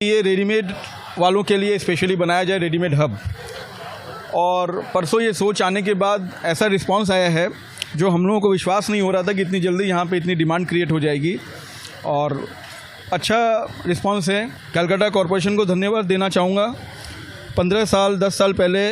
ये रेडीमेड वालों के लिए स्पेशली बनाया जाए, रेडीमेड हब। और परसों ये सोच आने के बाद ऐसा रिस्पांस आया है जो हम लोगों को विश्वास नहीं हो रहा था कि इतनी जल्दी यहाँ पे इतनी डिमांड क्रिएट हो जाएगी, और अच्छा रिस्पांस है। कलकत्ता कॉरपोरेशन को धन्यवाद देना चाहूँगा। 15 साल 10 साल पहले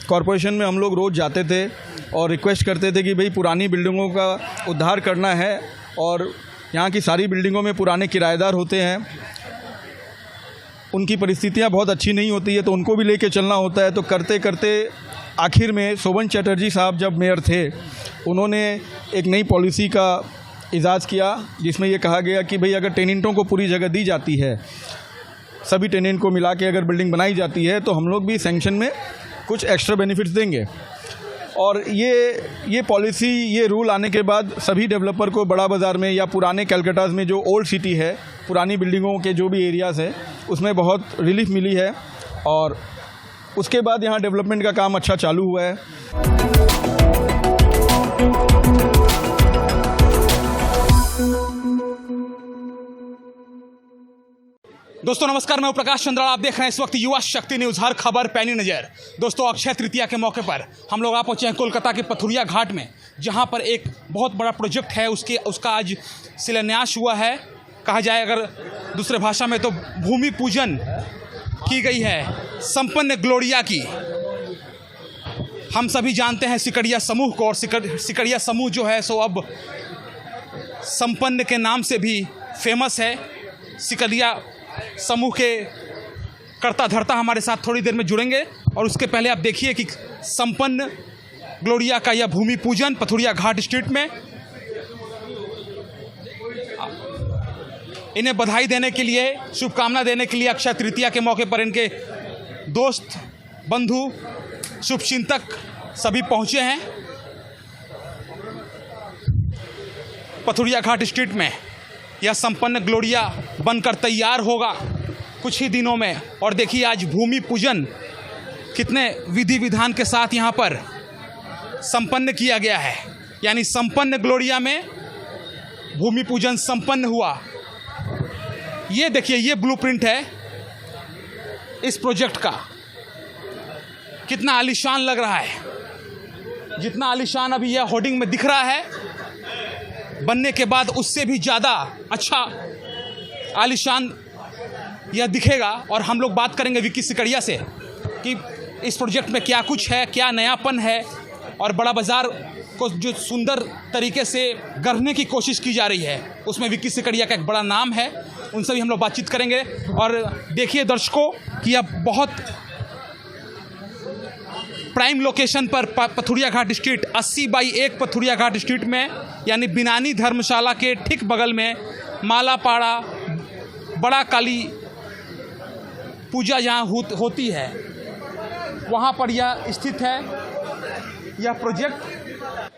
कॉरपोरेशन में हम लोग रोज़ जाते थे और रिक्वेस्ट करते थे कि भाई पुरानी बिल्डिंगों का उद्धार करना है, और यहाँ की सारी बिल्डिंगों में पुराने किराएदार होते हैं, उनकी परिस्थितियाँ बहुत अच्छी नहीं होती है, तो उनको भी लेके चलना होता है। तो करते करते आखिर में शोभन चटर्जी साहब जब मेयर थे, उन्होंने एक नई पॉलिसी का इजाज़ किया जिसमें ये कहा गया कि भाई अगर टेनेंटों को पूरी जगह दी जाती है, सभी टेनेंट को मिला के अगर बिल्डिंग बनाई जाती है, तो हम लोग भी सैंक्शन में कुछ एक्स्ट्रा बेनिफिट्स देंगे। और ये पॉलिसी, ये रूल आने के बाद सभी डेवलपर को बड़ा बाज़ार में या पुराने कलकत्ता में जो ओल्ड सिटी है, पुरानी बिल्डिंगों के जो भी एरियाज़ है, उसमें बहुत रिलीफ मिली है, और उसके बाद यहाँ डेवलपमेंट का काम अच्छा चालू हुआ है। दोस्तों नमस्कार, मैं प्रकाश चंद्राल। आप देख रहे हैं इस वक्त युवा शक्ति न्यूज़, हर खबर पैनी नज़र। दोस्तों अक्षय तृतीया के मौके पर हम लोग आ पहुंचे हैं कोलकाता के पथुरिया घाट में, जहां पर एक बहुत बड़ा प्रोजेक्ट है, उसका आज शिलान्यास हुआ है। कहा जाए अगर दूसरे भाषा में तो भूमि पूजन की गई है संपन्न ग्लोरिया की। हम सभी जानते हैं सिकड़िया समूह को, और सिकड़िया समूह जो है सो अब संपन्न के नाम से भी फेमस है। सिकड़िया समूह के कर्ता धर्ता हमारे साथ थोड़ी देर में जुड़ेंगे, और उसके पहले आप देखिए कि संपन्न ग्लोरिया का यह भूमि पूजन पथुरिया घाट स्ट्रीट में। इन्हें बधाई देने के लिए, शुभकामना देने के लिए अक्षय तृतीया के मौके पर इनके दोस्त, बंधु, शुभचिंतक सभी पहुंचे हैं पथुरिया घाट स्ट्रीट में। यह संपन्न ग्लोरिया बनकर तैयार होगा कुछ ही दिनों में। और देखिए आज भूमि पूजन कितने विधि विधान के साथ यहाँ पर संपन्न किया गया है, यानी संपन्न ग्लोरिया में भूमि पूजन संपन्न हुआ। ये देखिए, ये ब्लूप्रिंट है इस प्रोजेक्ट का। कितना आलीशान लग रहा है, जितना आलीशान अभी यह होर्डिंग में दिख रहा है, बनने के बाद उससे भी ज़्यादा अच्छा आलीशान यह दिखेगा। और हम लोग बात करेंगे विक्की सिकड़िया से कि इस प्रोजेक्ट में क्या कुछ है, क्या नयापन है, और बड़ा बाज़ार को जो सुंदर तरीके से गढ़ने की कोशिश की जा रही है, उसमें विक्की सिकड़िया का एक बड़ा नाम है। उनसे भी हम लोग बातचीत करेंगे। और देखिए दर्शकों कि यह बहुत प्राइम लोकेशन पर पथुरिया घाट स्ट्रीट 80/1 पथुरिया घाट स्ट्रीट में, यानी बिनानी धर्मशाला के ठीक बगल में मालापाड़ा बड़ा काली पूजा जहाँ होती है, वहाँ पर यह स्थित है यह प्रोजेक्ट।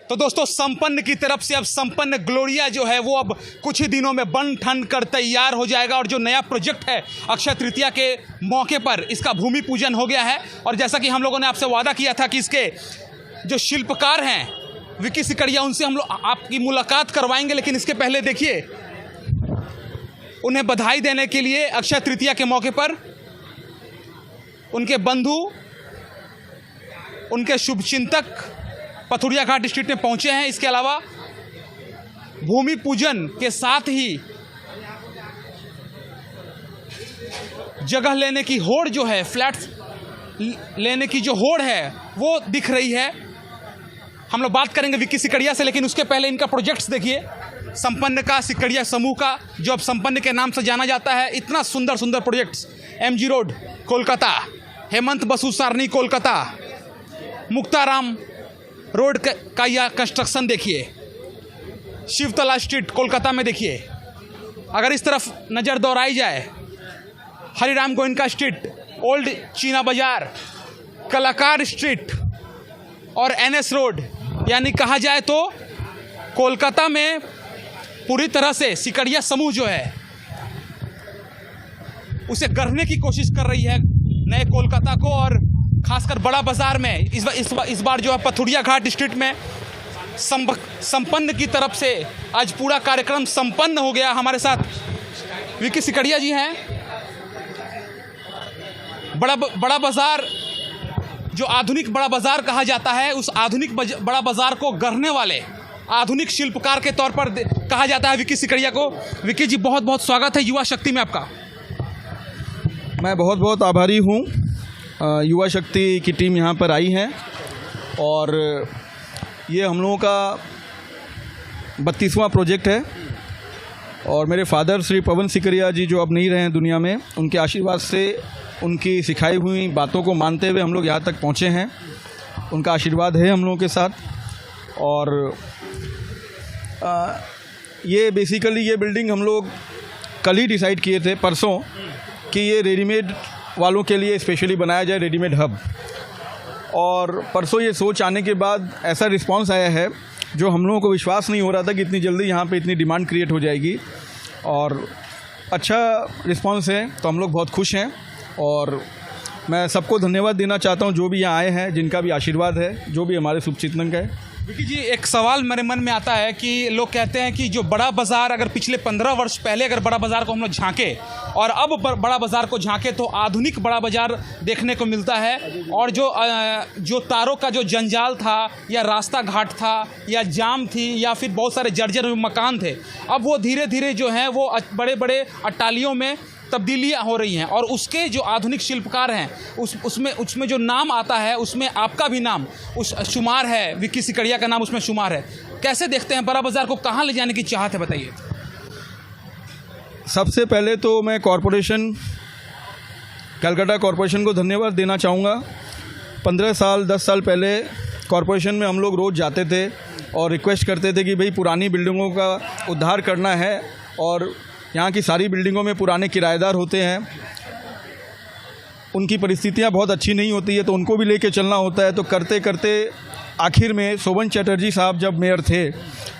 तो दोस्तों संपन्न की तरफ से अब संपन्न ग्लोरिया जो है वो अब कुछ ही दिनों में बन ठन कर तैयार हो जाएगा। और जो नया प्रोजेक्ट है अक्षय तृतीया के मौके पर, इसका भूमि पूजन हो गया है। और जैसा कि हम लोगों ने आपसे वादा किया था कि इसके जो शिल्पकार हैं विक्की सिकड़िया, उनसे हम लोग आपकी मुलाकात करवाएंगे, लेकिन इसके पहले देखिए उन्हें बधाई देने के लिए अक्षय तृतीया के मौके पर उनके बंधु, उनके शुभचिंतक पथुरिया घाट स्ट्रीट में पहुंचे हैं। इसके अलावा भूमि पूजन के साथ ही जगह लेने की होड़ जो है, फ्लैट्स लेने की जो होड़ है वो दिख रही है। हम लोग बात करेंगे विक्की सिकड़िया से, लेकिन उसके पहले इनका प्रोजेक्ट्स देखिए संपन्न का, सिकड़िया समूह का, जो अब संपन्न के नाम से जाना जाता है। इतना सुंदर सुंदर projects, MG road Kolkata, Hemant Basu Sarni Kolkata, Muktaram road का यह कंस्ट्रक्शन देखिए, शिवतला स्ट्रीट कोलकाता में देखिए। अगर इस तरफ नज़र दौड़ाई जाए, हरिराम गोयनका स्ट्रीट, ओल्ड चीना बाज़ार, कलाकार स्ट्रीट और NS रोड, यानी कहा जाए तो कोलकाता में पूरी तरह से सिकड़िया समूह जो है उसे गढ़ने की कोशिश कर रही है नए कोलकाता को। और खासकर बड़ा बाज़ार में इस बार जो है पथुरिया घाट स्ट्रीट में संपन्न की तरफ से आज पूरा कार्यक्रम संपन्न हो गया। हमारे साथ विक्की सिकड़िया जी हैं, बड़ा बाज़ार जो आधुनिक बड़ा बाज़ार कहा जाता है, उस आधुनिक बड़ा बाज़ार को गढ़ने वाले आधुनिक शिल्पकार के तौर पर कहा जाता है विक्की सिकड़िया को। विक्की जी, बहुत बहुत स्वागत है युवा शक्ति में आपका। मैं बहुत बहुत आभारी हूँ। युवा शक्ति की टीम यहाँ पर आई है और ये हम लोगों का 32वां प्रोजेक्ट है और मेरे फादर श्री पवन सिकड़िया जी जो अब नहीं रहे हैं दुनिया में, उनके आशीर्वाद से, उनकी सिखाई हुई बातों को मानते हुए हम लोग यहाँ तक पहुँचे हैं। उनका आशीर्वाद है हम लोगों के साथ। और ये बेसिकली ये बिल्डिंग हम लोग कल ही डिसाइड किए थे, परसों, कि ये रेडीमेड वालों के लिए स्पेशली बनाया जाए, रेडीमेड हब। और परसों ये सोच आने के बाद ऐसा रिस्पांस आया है जो हम लोगों को विश्वास नहीं हो रहा था कि इतनी जल्दी यहाँ पे इतनी डिमांड क्रिएट हो जाएगी। और अच्छा रिस्पांस है तो हम लोग बहुत खुश हैं और मैं सबको धन्यवाद देना चाहता हूँ जो भी यहाँ आए हैं, जिनका भी आशीर्वाद है, जो भी हमारे शुभचिंतक है। विक्की जी, एक सवाल मेरे मन में आता है कि लोग कहते हैं कि जो बड़ा बाज़ार, अगर पिछले 15 वर्ष पहले अगर बड़ा बाज़ार को हम लोग झांके और अब बड़ा बाज़ार को झांके तो आधुनिक बड़ा बाज़ार देखने को मिलता है। और जो तारों का जो जंजाल था या रास्ता घाट था या जाम थी या फिर बहुत सारे जर्जर मकान थे, अब वो धीरे धीरे जो है वो बड़े बड़े अट्टालियों में तब्दीलियाँ हो रही हैं। और उसके जो आधुनिक शिल्पकार हैं उसमें जो नाम आता है उसमें आपका भी नाम उस शुमार है, विक्की सिकड़िया का नाम उसमें शुमार है। कैसे देखते हैं बड़ा बाज़ार को, कहाँ ले जाने की चाहत है, बताइए। सबसे पहले तो मैं कॉरपोरेशन, कलकत्ता कॉरपोरेशन को धन्यवाद देना चाहूँगा। 15 साल 10 साल पहले कॉरपोरेशन में हम लोग रोज़ जाते थे और रिक्वेस्ट करते थे कि भाई पुरानी बिल्डिंगों का उद्धार करना है और यहाँ की सारी बिल्डिंगों में पुराने किराएदार होते हैं, उनकी परिस्थितियाँ बहुत अच्छी नहीं होती है तो उनको भी लेके चलना होता है। तो करते करते आखिर में शोभन चटर्जी साहब जब मेयर थे,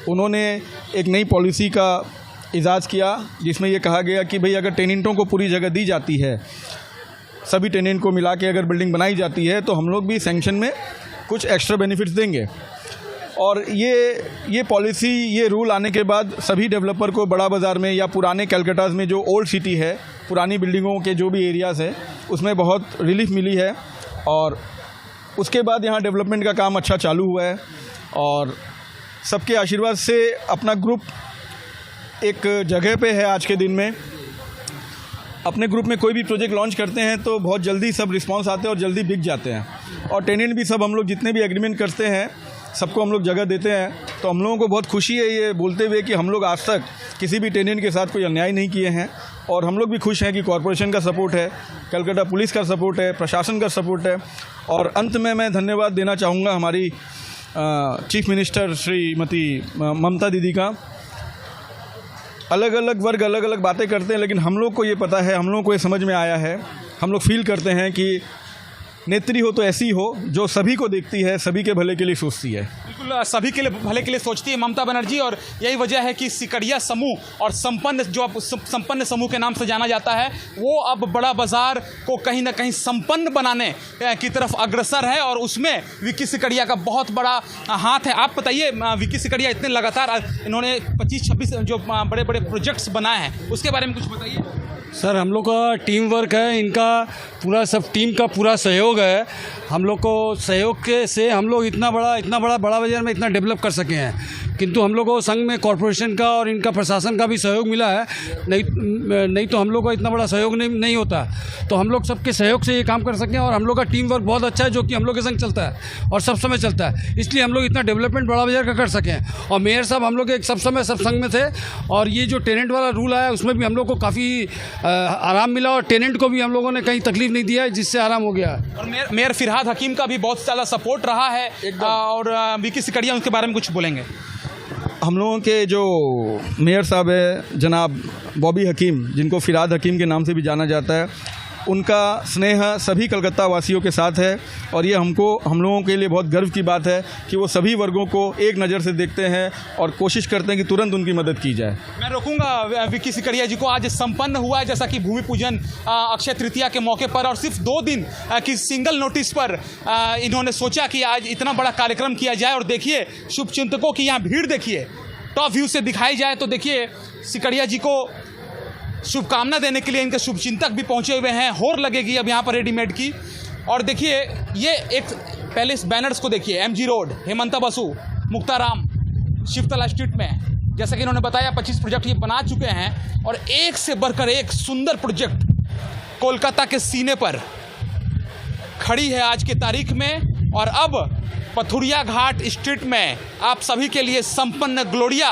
उन्होंने एक नई पॉलिसी का इजाज़ किया जिसमें ये कहा गया कि भाई अगर टेनेंटों को पूरी जगह दी जाती है, सभी टेनेंट को मिला के अगर बिल्डिंग बनाई जाती है तो हम लोग भी सैंक्शन में कुछ एक्स्ट्रा बेनिफिट्स देंगे। और ये पॉलिसी, ये रूल आने के बाद सभी डेवलपर को बड़ा बाज़ार में या पुराने कलकत्ता में जो ओल्ड सिटी है, पुरानी बिल्डिंगों के जो भी एरियाज़ है, उसमें बहुत रिलीफ मिली है। और उसके बाद यहाँ डेवलपमेंट का काम अच्छा चालू हुआ है और सबके आशीर्वाद से अपना ग्रुप एक जगह पे है। आज के दिन में अपने ग्रुप में कोई भी प्रोजेक्ट लॉन्च करते हैं तो बहुत जल्दी सब रिस्पांस आते हैं और जल्दी बिक जाते हैं। और टेनेंट भी सब हम लोग जितने भी एग्रीमेंट करते हैं सबको हम लोग जगह देते हैं। तो हम लोगों को बहुत खुशी है ये बोलते हुए कि हम लोग आज तक किसी भी टेनेंट के साथ कोई अन्याय नहीं किए हैं। और हम लोग भी खुश हैं कि कॉरपोरेशन का सपोर्ट है, कलकत्ता पुलिस का सपोर्ट है, प्रशासन का सपोर्ट है। और अंत में मैं धन्यवाद देना चाहूँगा हमारी चीफ मिनिस्टर श्रीमती ममता दीदी का। अलग अलग वर्ग अलग अलग बातें करते हैं लेकिन हम लोग को ये पता है, हम लोग को ये समझ में आया है, हम लोग फील करते हैं कि नेत्री हो तो ऐसी हो जो सभी को देखती है, सभी के भले के लिए सोचती है। बिल्कुल, सभी के लिए भले के लिए सोचती है ममता बनर्जी। और यही वजह है कि सिकड़िया समूह और संपन्न, जो अब संपन्न समूह के नाम से जाना जाता है, वो अब बड़ा बाज़ार को कहीं ना कहीं संपन्न बनाने की तरफ अग्रसर है और उसमें विक्की सिकड़िया का बहुत बड़ा हाथ है। आप बताइए, विक्की सिकड़िया इतने लगातार इन्होंने 25-26 जो बड़े बड़े प्रोजेक्ट्स बनाए हैं, उसके बारे में कुछ बताइए। सर, हम लोग का टीम वर्क है, इनका पूरा सब टीम का पूरा सहयोग है। हम लोग को सहयोग के से हम लोग इतना बड़ा बाज़ार में इतना डेवलप कर सके हैं। किंतु हम लोग को संघ में कॉरपोरेशन का और इनका प्रशासन का भी सहयोग मिला है, नहीं तो हम लोग का इतना बड़ा सहयोग नहीं होता। तो हम लोग सबके सहयोग से ये काम कर सकें और हम लोग का टीम वर्क बहुत अच्छा है जो कि हम लोग के संग चलता है और सब समय चलता है, इसलिए हम लोग इतना डेवलपमेंट बड़ा बाज़ार का कर सकें। और मेयर साहब हम लोग एक सब समय सब संघ में थे और ये जो टेनेंट वाला रूल आया उसमें भी हम लोग को काफ़ी आराम मिला और टेनेंट को भी हम लोगों ने कहीं तकलीफ नहीं दिया है, जिससे आराम हो गया। और मेयर फिरहाद हकीम का भी बहुत ज़्यादा सपोर्ट रहा है और विक्की सिकड़िया उनके बारे में कुछ बोलेंगे। हम लोगों के जो मेयर साहब है जनाब बॉबी हकीम, जिनको फिरहाद हकीम के नाम से भी जाना जाता है, उनका स्नेह सभी कलकत्ता वासियों के साथ है और ये हम लोगों के लिए बहुत गर्व की बात है कि वो सभी वर्गों को एक नज़र से देखते हैं और कोशिश करते हैं कि तुरंत उनकी मदद की जाए। मैं रोकूंगा विक्की सिकड़िया जी को। आज संपन्न हुआ है जैसा कि भूमि पूजन अक्षय तृतीया के मौके पर और सिर्फ 2 दिन की सिंगल नोटिस पर इन्होंने सोचा कि आज इतना बड़ा कार्यक्रम किया जाए। और देखिए शुभचिंतकों की यहाँ भीड़ देखिए, टॉप व्यू से दिखाई जाए तो देखिए सिकड़िया जी को शुभकामना देने के लिए इनके शुभचिंतक भी पहुंचे हुए हैं। होर लगेगी अब यहाँ पर रेडीमेड की। और देखिए ये एक पहले इस बैनर्स को देखिए, MG road, Hemanta Basu, Muktaram, Shibtala street में, जैसा कि इन्होंने बताया 25 प्रोजेक्ट ये बना चुके हैं और एक से बढ़कर एक सुंदर प्रोजेक्ट कोलकाता के सीने पर खड़ी है आज की तारीख में। और अब पथुरिया घाट स्ट्रीट में आप सभी के लिए संपन्न ग्लोरिया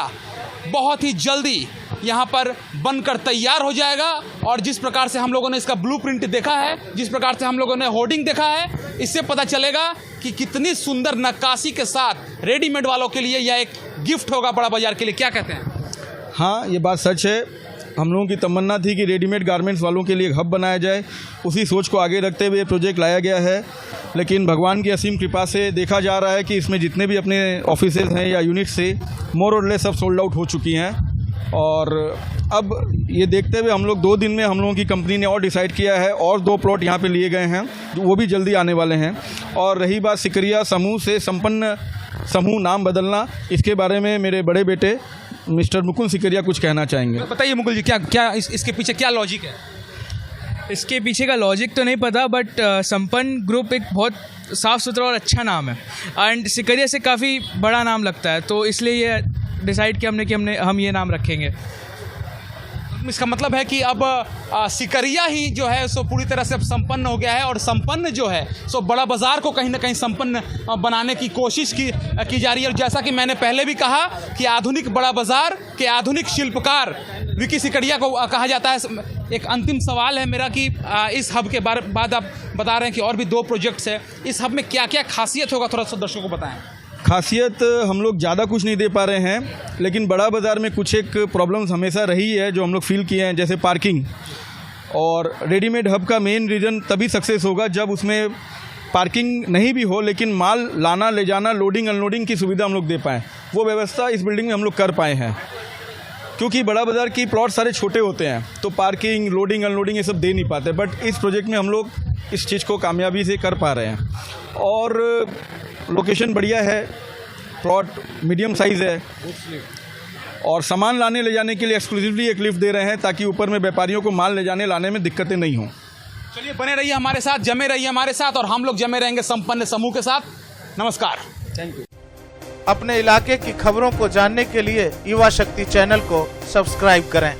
बहुत ही जल्दी यहाँ पर बनकर तैयार हो जाएगा। और जिस प्रकार से हम लोगों ने इसका ब्लूप्रिंट देखा है, जिस प्रकार से हम लोगों ने होर्डिंग देखा है, इससे पता चलेगा कि कितनी सुंदर नक्काशी के साथ रेडीमेड वालों के लिए यह एक गिफ्ट होगा बड़ा बाजार के लिए। क्या कहते हैं? हाँ, ये बात सच है। हम लोगों की तमन्ना थी कि रेडीमेड गारमेंट्स वालों के लिए एक हब बनाया जाए। उसी सोच को आगे रखते हुए ये प्रोजेक्ट लाया गया है। लेकिन भगवान की असीम कृपा से देखा जा रहा है कि इसमें जितने भी अपने ऑफिसेज हैं या यूनिट से मोर और लेस सब सोल्ड आउट हो चुकी हैं। और अब ये देखते हुए हम लोग 2 दिन में हम लोगों की कंपनी ने और डिसाइड किया है और 2 प्लॉट यहाँ पे लिए गए हैं, वो भी जल्दी आने वाले हैं। और रही बात सिकरिया समूह से संपन्न समूह नाम बदलना, इसके बारे में मेरे बड़े बेटे मिस्टर मुकुंद सिकरिया कुछ कहना चाहेंगे। बताइए मुकुल जी, क्या इसके पीछे क्या लॉजिक है? इसके पीछे का लॉजिक तो नहीं पता, बट संपन्न ग्रुप एक बहुत साफ़ सुथरा और अच्छा नाम है एंड सिकरिया से काफ़ी बड़ा नाम लगता है, तो इसलिए ये डिसाइड किया हमने कि हम ये नाम रखेंगे। इसका मतलब है कि अब सिकरिया ही जो है सो पूरी तरह से अब संपन्न हो गया है। और संपन्न जो है सो बड़ा बाज़ार को कहीं ना कहीं संपन्न बनाने की कोशिश की जा रही है। और जैसा कि मैंने पहले भी कहा कि आधुनिक बड़ा बाज़ार के आधुनिक शिल्पकार विकी सिकरिया को कहा जाता है। एक अंतिम सवाल है मेरा कि इस हब के बाद आप बता रहे हैं कि और भी 2 प्रोजेक्ट्स हैं, इस हब में क्या क्या खासियत होगा, थोड़ा सा दर्शकों को बताएं। खासियत हम लोग ज़्यादा कुछ नहीं दे पा रहे हैं, लेकिन बड़ा बाज़ार में कुछ एक प्रॉब्लम्स हमेशा रही है जो हम लोग फील किए हैं, जैसे पार्किंग। और रेडीमेड हब का मेन रीज़न तभी सक्सेस होगा जब उसमें पार्किंग नहीं भी हो, लेकिन माल लाना ले जाना, लोडिंग अनलोडिंग की सुविधा हम लोग दे पाएँ। वो व्यवस्था इस बिल्डिंग में हम लोग कर पाए हैं, क्योंकि बड़ा बाज़ार की प्लॉट सारे छोटे होते हैं तो पार्किंग, लोडिंग अनलोडिंग ये सब दे नहीं पाते। बट इस प्रोजेक्ट में हम लोग इस चीज़ को कामयाबी से कर पा रहे हैं। और लोकेशन बढ़िया है, प्लॉट मीडियम साइज़ है और सामान लाने ले जाने के लिए एक्सक्लूसिवली एक लिफ्ट दे रहे हैं ताकि ऊपर में व्यापारियों को माल ले जाने लाने में दिक्कतें नहीं हों। चलिए बने रहिए हमारे साथ, जमे रहिए हमारे साथ और हम लोग जमे रहेंगे संपन्न समूह के साथ। नमस्कार, थैंक यू। अपने इलाके की खबरों को जानने के लिए युवा शक्ति चैनल को सब्सक्राइब करें।